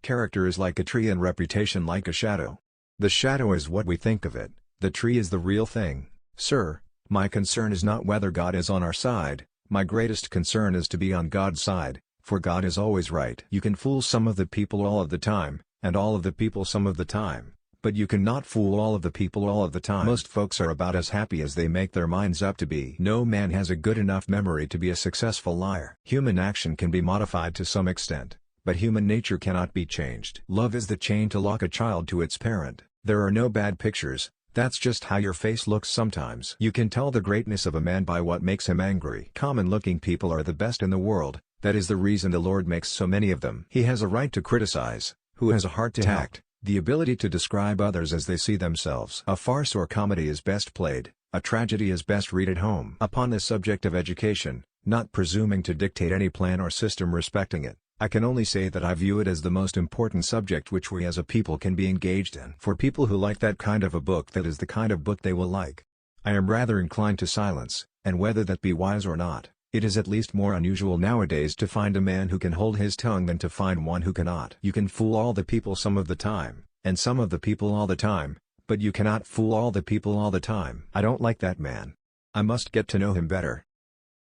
Character is like a tree and reputation like a shadow. The shadow is what we think of it, the tree is the real thing. Sir, my concern is not whether God is on our side, my greatest concern is to be on God's side, for God is always right. You can fool some of the people all of the time, and all of the people some of the time, but you cannot fool all of the people all of the time. Most folks are about as happy as they make their minds up to be. No man has a good enough memory to be a successful liar. Human action can be modified to some extent, but human nature cannot be changed. Love is the chain to lock a child to its parent. There are no bad pictures, that's just how your face looks sometimes. You can tell the greatness of a man by what makes him angry. Common-looking people are the best in the world, that is the reason the Lord makes so many of them. He has a right to criticize, who has a heart to act, the ability to describe others as they see themselves. A farce or comedy is best played, a tragedy is best read at home. Upon the subject of education, not presuming to dictate any plan or system respecting it, I can only say that I view it as the most important subject which we as a people can be engaged in. For people who like that kind of a book, that is the kind of book they will like. I am rather inclined to silence, and whether that be wise or not, it is at least more unusual nowadays to find a man who can hold his tongue than to find one who cannot. You can fool all the people some of the time, and some of the people all the time, but you cannot fool all the people all the time. I don't like that man. I must get to know him better.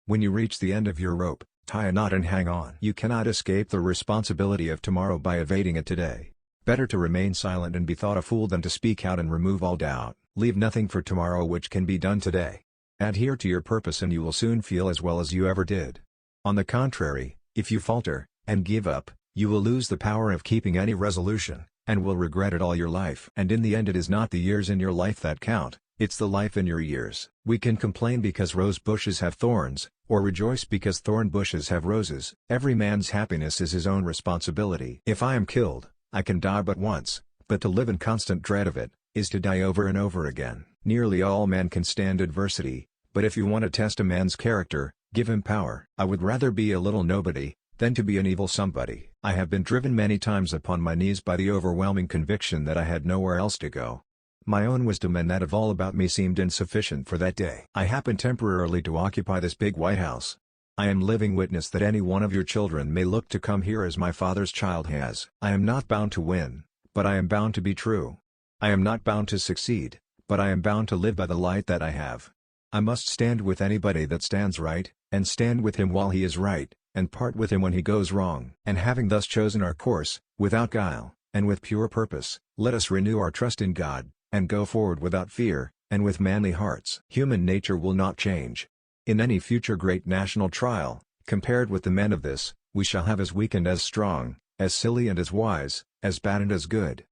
When you reach the end of your rope, tie a knot and hang on. You cannot escape the responsibility of tomorrow by evading it today. Better to remain silent and be thought a fool than to speak out and remove all doubt. Leave nothing for tomorrow which can be done today. Adhere to your purpose and you will soon feel as well as you ever did. On the contrary, if you falter, and give up, you will lose the power of keeping any resolution, and will regret it all your life. And in the end it is not the years in your life that count, it's the life in your years. We can complain because rose bushes have thorns, or rejoice because thorn bushes have roses. Every man's happiness is his own responsibility. If I am killed, I can die but once, but to live in constant dread of it, is to die over and over again. Nearly all men can stand adversity, but if you want to test a man's character, give him power. I would rather be a little nobody, than to be an evil somebody. I have been driven many times upon my knees by the overwhelming conviction that I had nowhere else to go. My own wisdom and that of all about me seemed insufficient for that day. I happened temporarily to occupy this big white house. I am living witness that any one of your children may look to come here as my father's child has. I am not bound to win, but I am bound to be true. I am not bound to succeed, but I am bound to live by the light that I have. I must stand with anybody that stands right, and stand with him while he is right, and part with him when he goes wrong. And having thus chosen our course, without guile, and with pure purpose, let us renew our trust in God, and go forward without fear, and with manly hearts. Human nature will not change. In any future great national trial, compared with the men of this, we shall have as weak and as strong, as silly and as wise, as bad and as good,